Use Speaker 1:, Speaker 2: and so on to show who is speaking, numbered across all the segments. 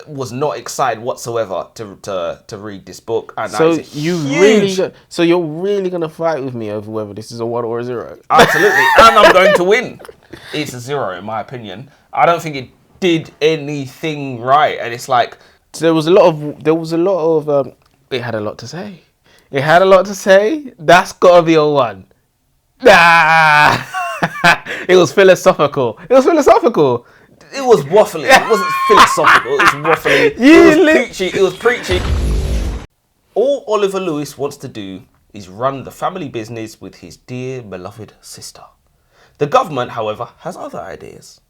Speaker 1: was not excited whatsoever to read this book. And
Speaker 2: so you're really gonna fight with me over whether this is a 1 or a 0?
Speaker 1: Absolutely, and I'm going to win. It's a 0 in my opinion. I don't think it did anything right, and it's like
Speaker 2: there was a lot of it had a lot to say. It had a lot to say. That's gotta be a 1. It was philosophical. It was
Speaker 1: waffling. It wasn't philosophical. It was waffling. It was preachy. All Oliver Lewis wants to do is run the family business with his dear beloved sister. The government, however, has other ideas.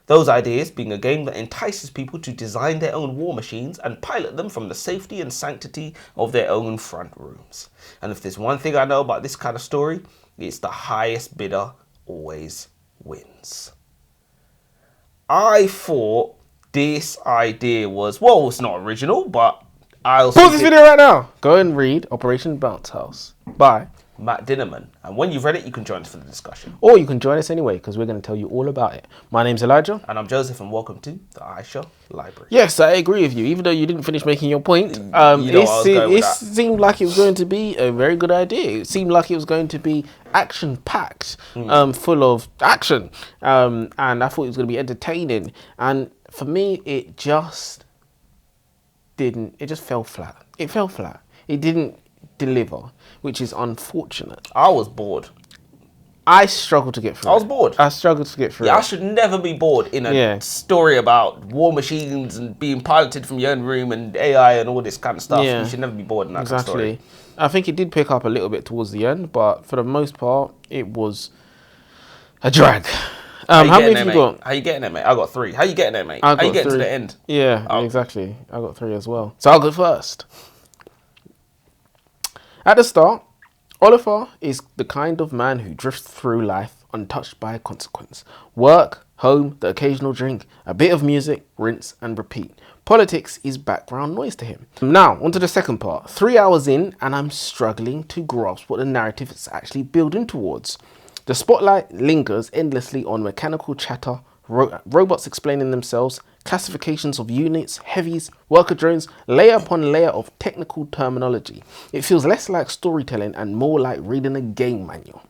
Speaker 1: Those ideas being a game that entices people to design their own war machines and pilot them from the safety and sanctity of their own front rooms. And if there's one thing I know about this kind of story, it's the highest bidder always wins. I thought this idea was, well, it's not original, but I also...
Speaker 2: Pause this video right now. Go and read Operation Bouncehouse by
Speaker 1: Matt Dinniman. And when you've read it, you can join us for the discussion.
Speaker 2: Or you can join us anyway, because we're going to tell you all about it. My name's Elijah.
Speaker 1: And I'm Joseph, and welcome to the Aisha Library.
Speaker 2: Yes, I agree with you. Even though you didn't finish making your point, it seemed like it was going to be a very good idea. It seemed like it was going to be action-packed, full of action. And I thought it was going to be entertaining. And for me, it just fell flat. It fell flat. It didn't deliver, which is unfortunate.
Speaker 1: I was bored.
Speaker 2: I struggled to get through.
Speaker 1: I was bored.
Speaker 2: I struggled to get through.
Speaker 1: Yeah, I should never be bored in a story about war machines and being piloted from your own room and AI and all this kind of stuff. Yeah. You should never be bored in that kind of story.
Speaker 2: I think it did pick up a little bit towards the end, but for the most part, it was a drag. How many have you got?
Speaker 1: How you getting there, mate? I got 3. How you getting there, mate? How you getting to the end?
Speaker 2: Yeah, exactly. I got 3 as well. So I'll go first. At the start, Oliver is the kind of man who drifts through life untouched by consequence. Work, home, the occasional drink, a bit of music, rinse and repeat. Politics is background noise to him. Now, onto the second part. 3 hours in, and I'm struggling to grasp what the narrative is actually building towards. The spotlight lingers endlessly on mechanical chatter, robots explaining themselves, classifications of units, heavies, worker drones, layer upon layer of technical terminology. It feels less like storytelling and more like reading a game manual.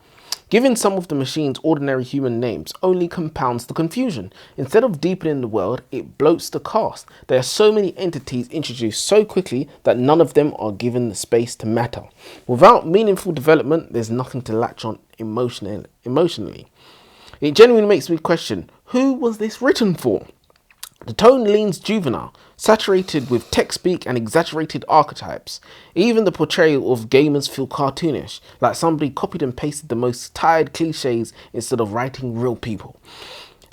Speaker 2: Giving some of the machines ordinary human names only compounds the confusion. Instead of deepening the world, it bloats the cast. There are so many entities introduced so quickly that none of them are given the space to matter. Without meaningful development, there's nothing to latch on emotionally. It genuinely makes me question, who was this written for? The tone leans juvenile, saturated with tech speak and exaggerated archetypes. Even the portrayal of gamers feel cartoonish, like somebody copied and pasted the most tired cliches instead of writing real people.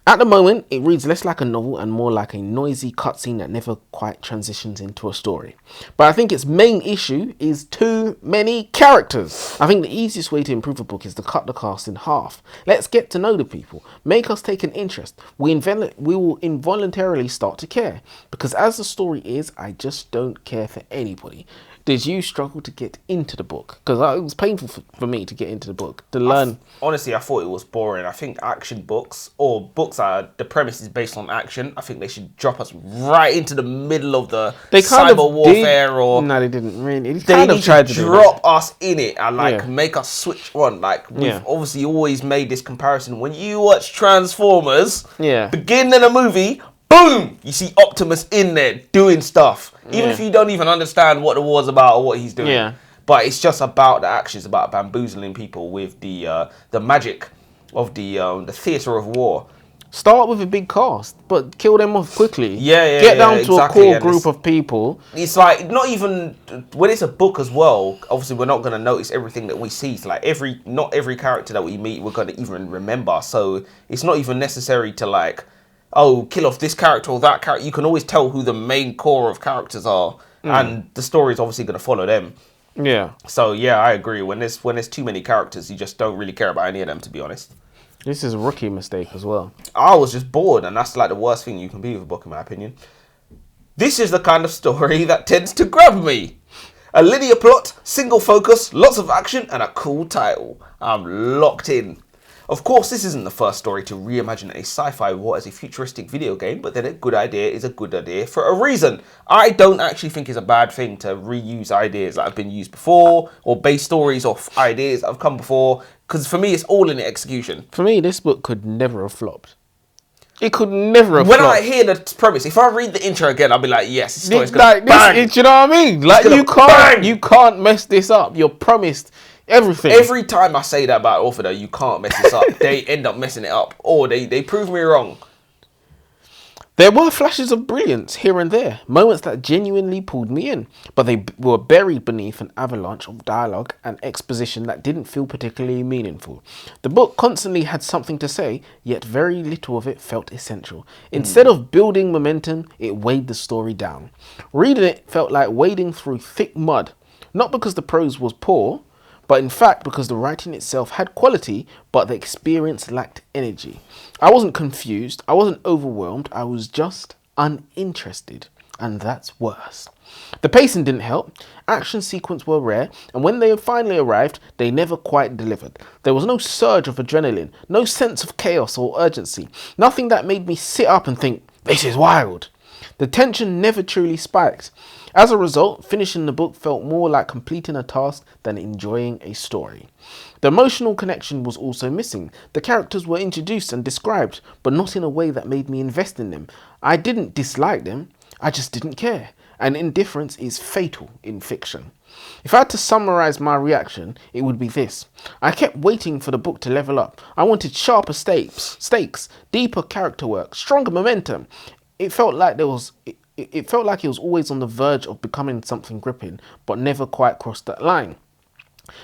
Speaker 2: At the moment, it reads less like a novel and more like a noisy cutscene that never quite transitions into a story. But I think its main issue is too many characters. I think the easiest way to improve a book is to cut the cast in half. Let's get to know the people. Make us take an interest. We will involuntarily start to care. Because as the story is, I just don't care for anybody. Did you struggle to get into the book? Because it was painful for me to get into the book, to learn.
Speaker 1: Honestly, I thought it was boring. I think action books, or books that the premise is based on action, I think they should drop us right into the middle of the cyber warfare.
Speaker 2: No, they didn't really.
Speaker 1: They need to drop us in it and make us switch on. We've obviously always made this comparison. When you watch Transformers, beginning of the movie, boom! You see Optimus in there doing stuff. Even if you don't even understand what the war's about or what he's doing. Yeah. But it's just about the action. It's about bamboozling people with the magic of the theatre of war.
Speaker 2: Start with a big cast, but kill them off quickly.
Speaker 1: Get
Speaker 2: down to a core group of people.
Speaker 1: It's like, not even, when it's a book as well, obviously we're not going to notice everything that we see. It's like not every character that we meet we're going to even remember. So it's not even necessary to kill off this character or that character. You can always tell who the main core of characters are, and the story is obviously going to follow them.
Speaker 2: Yeah.
Speaker 1: So I agree. When there's too many characters, you just don't really care about any of them, to be honest.
Speaker 2: This is a rookie mistake as well.
Speaker 1: I was just bored, and that's the worst thing you can be with a book, in my opinion. This is the kind of story that tends to grab me. A linear plot, single focus, lots of action, and a cool title. I'm locked in. Of course, this isn't the first story to reimagine a sci-fi war as a futuristic video game, but then a good idea is a good idea for a reason. I don't actually think it's a bad thing to reuse ideas that have been used before, or base stories off ideas that have come before, because for me, it's all in the execution.
Speaker 2: For me, this book could never have flopped. It could never have
Speaker 1: When
Speaker 2: flopped.
Speaker 1: I hear the premise, if I read the intro again, I'll be like, yes, this story's
Speaker 2: like
Speaker 1: gonna bang.
Speaker 2: this, you know what I mean? Like you can't mess this up. You're promised everything.
Speaker 1: Every time I say that about author, though, you can't mess this up. They end up messing it up, or they prove me wrong.
Speaker 2: There were flashes of brilliance here and there, moments that genuinely pulled me in, but they were buried beneath an avalanche of dialogue and exposition that didn't feel particularly meaningful. The book constantly had something to say, yet very little of it felt essential. Instead of building momentum, it weighed the story down. Reading it felt like wading through thick mud, not because the prose was poor, but in fact because the writing itself had quality, but the experience lacked energy. I wasn't confused, I wasn't overwhelmed, I was just uninterested, and that's worse. The pacing didn't help, action sequences were rare, and when they finally arrived, they never quite delivered. There was no surge of adrenaline, no sense of chaos or urgency, nothing that made me sit up and think, this is wild. The tension never truly spiked. As a result, finishing the book felt more like completing a task than enjoying a story. The emotional connection was also missing. The characters were introduced and described, but not in a way that made me invest in them. I didn't dislike them, I just didn't care. And indifference is fatal in fiction. If I had to summarize my reaction, it would be this. I kept waiting for the book to level up. I wanted sharper stakes, deeper character work, stronger momentum. It felt like it was always on the verge of becoming something gripping, but never quite crossed that line.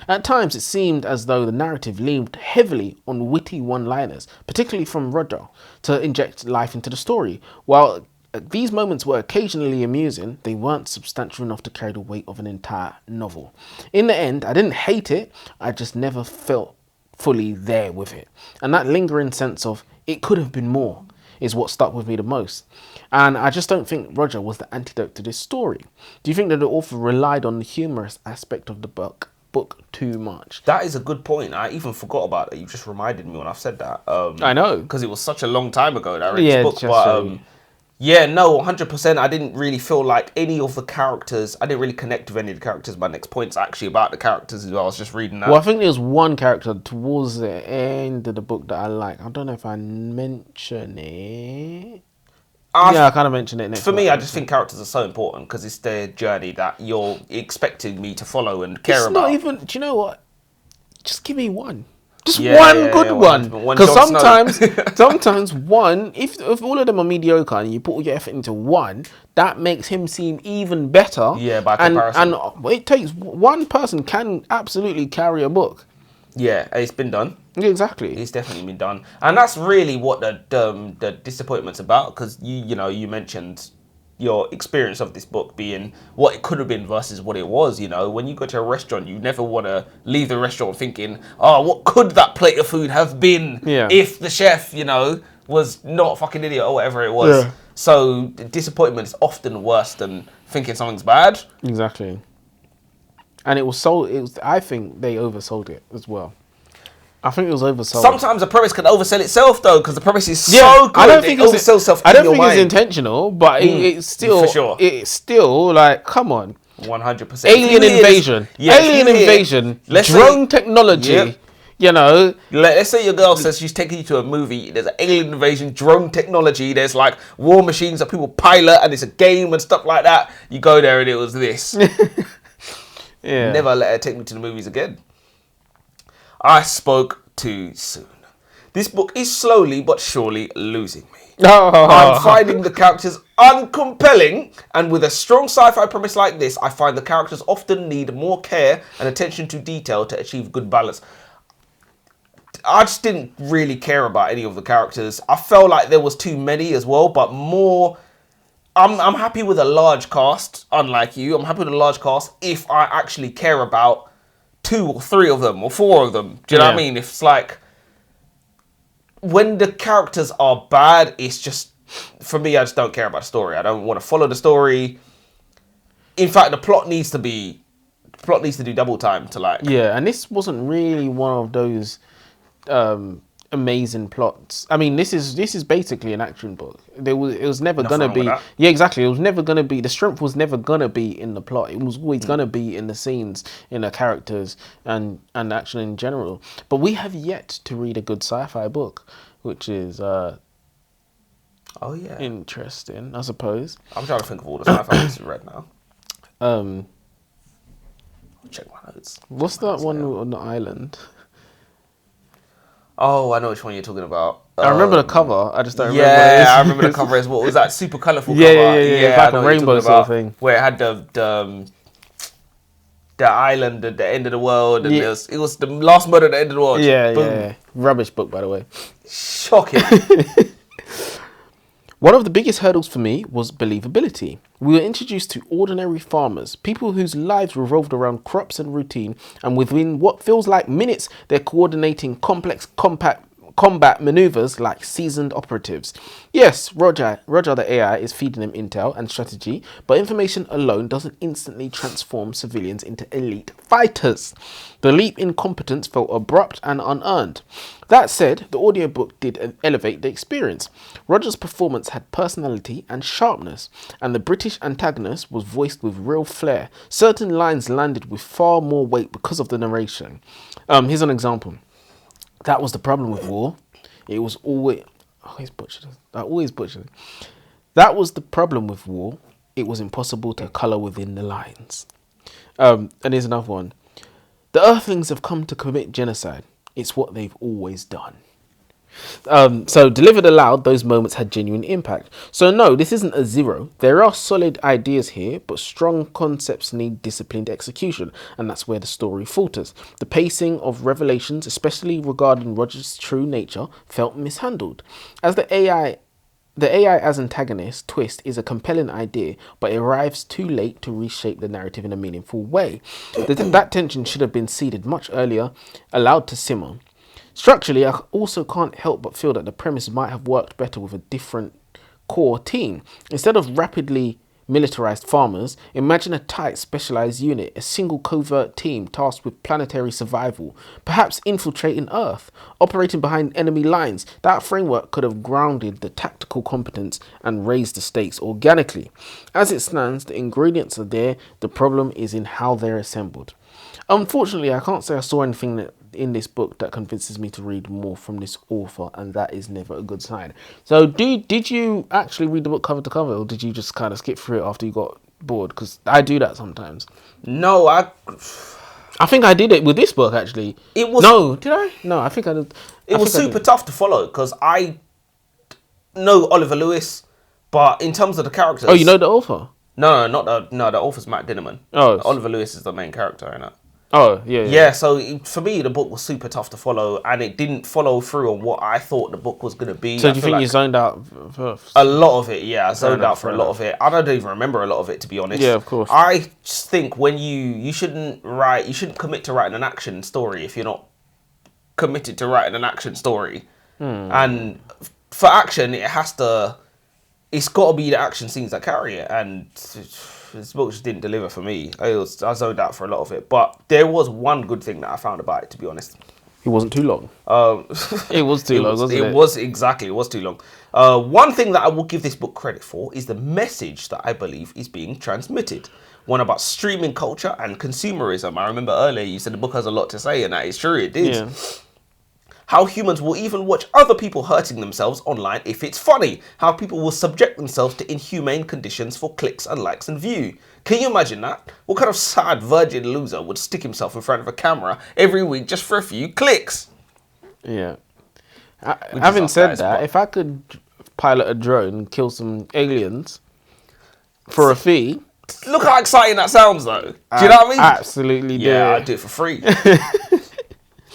Speaker 2: At times, it seemed as though the narrative leaned heavily on witty one-liners, particularly from Roger, to inject life into the story. While these moments were occasionally amusing, they weren't substantial enough to carry the weight of an entire novel. In the end, I didn't hate it, I just never felt fully there with it. And that lingering sense of, it could have been more, is what stuck with me the most. And I just don't think Roger was the antidote to this story. Do you think that the author relied on the humorous aspect of the book too much?
Speaker 1: That is a good point. I even forgot about it. You just reminded me when I've said that.
Speaker 2: I know.
Speaker 1: Because it was such a long time ago that I read this book. But yeah, no, 100%. I didn't really feel like any of the characters, I didn't really connect with any of the characters. My next point's actually about the characters as well. I was just reading that.
Speaker 2: Well, I think there's one character towards the end of the book that I like. I don't know if I mention it. I kind of mentioned it.
Speaker 1: For me, I just think characters are so important because it's their journey that you're expecting me to follow and care about.
Speaker 2: It's not even, do you know what? Just give me one. Just one good one. Because sometimes one, if all of them are mediocre and you put all your effort into one, that makes him seem even better.
Speaker 1: Yeah, by comparison.
Speaker 2: And it takes one person can absolutely carry a book.
Speaker 1: Yeah, it's been done.
Speaker 2: Yeah, exactly.
Speaker 1: It's definitely been done. And that's really what the disappointment's about, because you mentioned your experience of this book being what it could have been versus what it was. When you go to a restaurant, you never want to leave the restaurant thinking, oh, what could that plate of food have been if the chef, was not a fucking idiot or whatever it was. Yeah. So disappointment is often worse than thinking something's bad.
Speaker 2: Exactly. And it was sold. I think they oversold it as well. I think it was oversold.
Speaker 1: Sometimes a premise can oversell itself, though, because the premise is so good.
Speaker 2: I don't think
Speaker 1: it's
Speaker 2: intentional, but it's still
Speaker 1: for sure.
Speaker 2: It's still like, come on,
Speaker 1: 100%.
Speaker 2: Alien invasion, drone technology. Yep.
Speaker 1: Let's say your girl says she's taking you to a movie. There's an alien invasion, drone technology. There's like war machines that people pilot, and it's a game and stuff like that. You go there, and it was this.
Speaker 2: Yeah.
Speaker 1: Never let her take me to the movies again. I spoke too soon. This book is slowly but surely losing me. I'm finding the characters uncompelling, and with a strong sci-fi premise like this, I find the characters often need more care and attention to detail to achieve good balance. I just didn't really care about any of the characters. I felt like there was too many as well, but more... I'm happy with a large cast, unlike you. I'm happy with a large cast if I actually care about 2 or 3 of them or 4 of them. Do you know what I mean? If it's like, when the characters are bad, it's just, for me, I just don't care about the story. I don't want to follow the story. In fact, the plot needs to do double time to like.
Speaker 2: Yeah, and this wasn't really one of those amazing plots. I mean, this is basically an action book. It was never
Speaker 1: Nothing
Speaker 2: gonna
Speaker 1: wrong with
Speaker 2: be.
Speaker 1: that.
Speaker 2: Yeah, exactly. It was never gonna be. The strength was never gonna be in the plot. It was always gonna be in the scenes, in the characters, and action in general. But we have yet to read a good sci-fi book, which is
Speaker 1: Oh yeah.
Speaker 2: interesting, I suppose.
Speaker 1: I'm trying to think of all the sci-fi books we've read now.
Speaker 2: Um,
Speaker 1: I'll check my notes.
Speaker 2: what's that one on the island?
Speaker 1: Oh, I know which one you're talking about.
Speaker 2: I remember the cover. I just don't remember.
Speaker 1: Yeah,
Speaker 2: what it is.
Speaker 1: I remember the cover as well. Was that super colourful
Speaker 2: Yeah,
Speaker 1: cover?
Speaker 2: yeah. Like
Speaker 1: I know
Speaker 2: a
Speaker 1: what you're
Speaker 2: rainbow
Speaker 1: talking
Speaker 2: sort of
Speaker 1: about,
Speaker 2: thing.
Speaker 1: where it had the island at the end of the world, and
Speaker 2: Yeah.
Speaker 1: it was the last murder at the end of the world.
Speaker 2: Yeah,
Speaker 1: Boom.
Speaker 2: yeah. Rubbish book, by the way.
Speaker 1: Shocking.
Speaker 2: One of the biggest hurdles for me was believability. We were introduced to ordinary farmers, people whose lives revolved around crops and routine, and within what feels like minutes, they're coordinating complex combat maneuvers like seasoned operatives. Yes, Roger the AI is feeding them intel and strategy, but information alone doesn't instantly transform civilians into elite fighters. The leap in competence felt abrupt and unearned. That said, the audiobook did elevate the experience. Roger's performance had personality and sharpness, and the British antagonist was voiced with real flair. Certain lines landed with far more weight because of the narration. Here's an example. That was the problem with war. It was always butchered. I always butchered. That was the problem with war. It was impossible to colour within the lines. And here's another one. The Earthlings have come to commit genocide. It's what they've always done. So delivered aloud, those moments had genuine impact. So no, this isn't a zero. There are solid ideas here, but strong concepts need disciplined execution, and that's where the story falters. The pacing of revelations, especially regarding Roger's true nature, felt mishandled. As the AI as antagonist twist is a compelling idea, but it arrives too late to reshape the narrative in a meaningful way. That tension should have been seeded much earlier, allowed to simmer. Structurally, I also can't help but feel that the premise might have worked better with a different core team. Instead of rapidly militarized farmers, imagine a tight specialized unit, a single covert team tasked with planetary survival, perhaps infiltrating Earth, operating behind enemy lines. That framework could have grounded the tactical competence and raised the stakes organically. As it stands, the ingredients are there, the problem is in how they're assembled. Unfortunately, I can't say I saw anything in this book that convinces me to read more from this author, and that is never a good sign. So did you actually read the book cover to cover, or did you just kind of skip through it after you got bored? Because I do that sometimes.
Speaker 1: No, I
Speaker 2: think I did it with this book, actually.
Speaker 1: It was...
Speaker 2: No, did I? No, I think I did.
Speaker 1: It was super tough to follow, because I know Oliver Lewis, but in terms of the characters...
Speaker 2: Oh, you know the author?
Speaker 1: No, the author's Matt Dinniman.
Speaker 2: Oh.
Speaker 1: Oliver Lewis is the main character in it.
Speaker 2: Oh, yeah.
Speaker 1: Yeah, so for me, the book was super tough to follow, and it didn't follow through on what I thought the book was going to be.
Speaker 2: So do you think you zoned out for
Speaker 1: a lot of it? Yeah, I zoned out for a lot of it. I don't even remember a lot of it, to be honest.
Speaker 2: Yeah, of course.
Speaker 1: I just think when you shouldn't commit to writing an action story if you're not committed to writing an action story. And for action, it's got to be the action scenes that carry it, and this book just didn't deliver for me. I zoned out for a lot of it, but there was one good thing that I found about it, to be honest.
Speaker 2: It wasn't too long. It was too long, wasn't it?
Speaker 1: It was too long. One thing that I will give this book credit for is the message that I believe is being transmitted. One about streaming culture and consumerism. I remember earlier you said the book has a lot to say, and that is true, it did.
Speaker 2: Yeah.
Speaker 1: How humans will even watch other people hurting themselves online if it's funny. How people will subject themselves to inhumane conditions for clicks and likes and view. Can you imagine that? What kind of sad virgin loser would stick himself in front of a camera every week just for a few clicks?
Speaker 2: Yeah. Having said that, if I could pilot a drone and kill some aliens for a fee...
Speaker 1: Look how exciting that sounds, though. Do you know what I mean?
Speaker 2: Absolutely do.
Speaker 1: Yeah, I'd do it for free.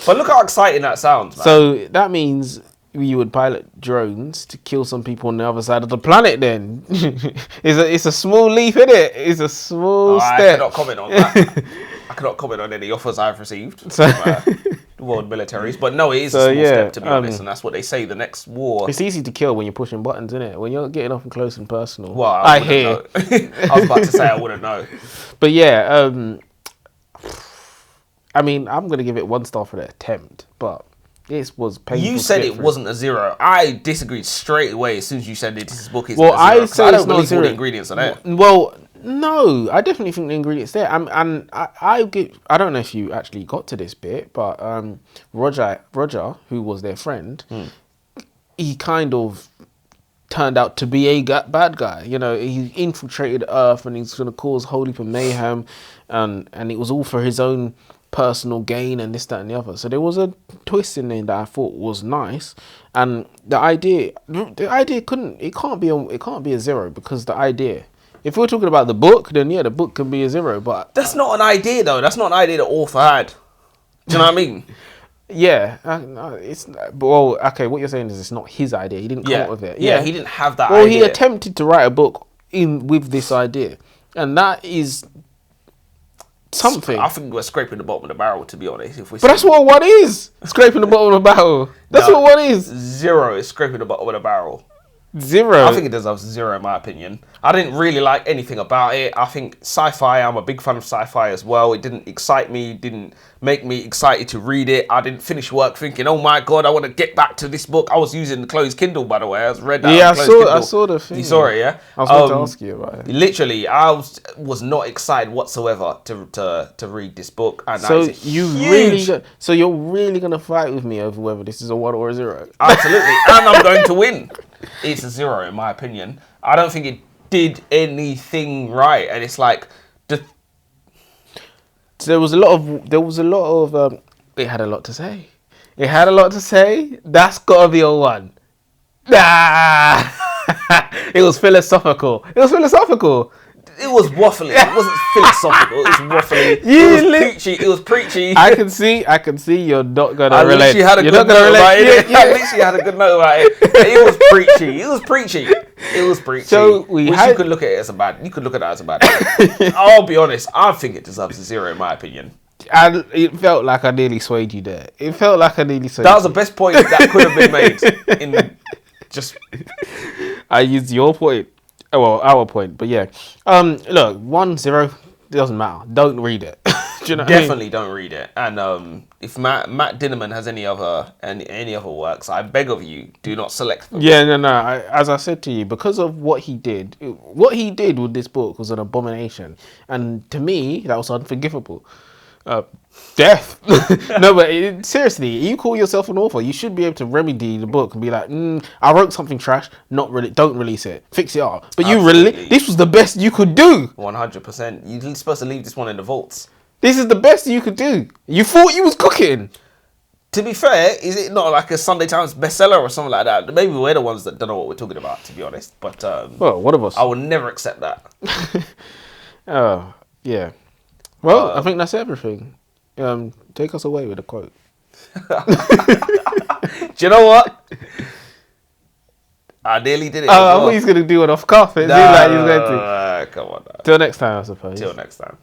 Speaker 1: But look how exciting that sounds, man.
Speaker 2: So that means you would pilot drones to kill some people on the other side of the planet then. It's a small leap, isn't it? It's a small step.
Speaker 1: I cannot comment on that. I cannot comment on any offers I've received from world militaries. But no, it is a small step, to be honest, and that's what they say, the next war.
Speaker 2: It's easy to kill when you're pushing buttons, isn't it? When you're getting up and close and personal.
Speaker 1: Well,
Speaker 2: I hear.
Speaker 1: I was about to say I wouldn't know.
Speaker 2: But yeah, I mean, I'm going to give it 1 star for the attempt, but It was painful.
Speaker 1: You said it wasn't a 0. I disagreed straight away as soon as you said this book isn't
Speaker 2: Well,
Speaker 1: a 0.
Speaker 2: I say
Speaker 1: I
Speaker 2: it's
Speaker 1: don't
Speaker 2: not
Speaker 1: believe all
Speaker 2: zero.
Speaker 1: the ingredients are there.
Speaker 2: Well, no, I definitely think the ingredients there. And I don't know if you actually got to this bit, but Roger, who was their friend, he kind of turned out to be a bad guy. You know, he infiltrated Earth and he's going to cause whole heap of mayhem, and it was all for his own personal gain and this, that, and the other. So there was a twist in there that I thought was nice, and the idea can't be a 0 because the idea. If we're talking about the book, then yeah, the book can be a 0. But
Speaker 1: that's not an idea though. That's not an idea the author had. Do you know what I mean?
Speaker 2: Yeah, it's well, okay. What you're saying is it's not his idea. He didn't come up with it.
Speaker 1: Yeah, he didn't have that.
Speaker 2: Well,
Speaker 1: idea.
Speaker 2: he attempted to write a book with this idea, and that is something.
Speaker 1: I think we're scraping the bottom of the barrel, to be honest.
Speaker 2: But that's what one is. Scraping the bottom of the barrel. That's what one is.
Speaker 1: 0 is scraping the bottom of the barrel.
Speaker 2: 0.
Speaker 1: I think it deserves 0 in my opinion. I didn't really like anything about it. I think sci-fi, I'm a big fan of sci-fi as well. It didn't excite me, didn't make me excited to read it. I didn't finish work thinking, oh my God, I want to get back to this book. I was using the closed Kindle, by the way. I read that.
Speaker 2: Yeah,
Speaker 1: I
Speaker 2: saw the thing.
Speaker 1: You saw it, yeah?
Speaker 2: I was going to ask you about it.
Speaker 1: Literally, I was not excited whatsoever to read this book. And
Speaker 2: So you're really going to fight with me over whether this is a 1 or a 0?
Speaker 1: Absolutely. And I'm going to win. It's a 0 in my opinion. I don't think it did anything right, and it's like
Speaker 2: there was a lot of it had a lot to say. That's gotta be a 1. It was philosophical.
Speaker 1: It was waffling. It wasn't philosophical. It was waffling. It was preachy.
Speaker 2: I can see you're not gonna relate.
Speaker 1: You're not gonna relate. I literally had a good note about it. It was preachy.
Speaker 2: So
Speaker 1: you could look at it as a bad. You could look at that as a bad. I'll be honest. I think it deserves a 0 in my opinion.
Speaker 2: And it felt like I nearly swayed you there.
Speaker 1: That was the best point that could have been made.
Speaker 2: I used your point. Well, our point, but yeah. Look, 1, 0, it doesn't matter. Don't read it. Do you know what
Speaker 1: Definitely don't read it. And if Matt Dinniman has any other works, I beg of you, do not select them.
Speaker 2: Yeah, no. As I said to you, because of what he did with this book was an abomination, and to me, that was unforgivable. Death. No, but seriously, you call yourself an author, you should be able to remedy the book and be like, I wrote something trash, don't release it, fix it up. But this was the best you could do.
Speaker 1: 100%. You're supposed to leave this one in the vaults.
Speaker 2: This is the best you could do. You thought you was cooking.
Speaker 1: To be fair, is it not like a Sunday Times bestseller or something like that? Maybe we're the ones that don't know what we're talking about, to be honest. But
Speaker 2: well, one of us.
Speaker 1: I would never accept that.
Speaker 2: Oh, yeah. Well, I think that's everything. Take us away with a quote.
Speaker 1: Do you know what? I nearly did it.
Speaker 2: I thought he was going to do it off cuff. It seemed like he was going to.
Speaker 1: Come on.
Speaker 2: Till next time, I suppose.
Speaker 1: Till next time.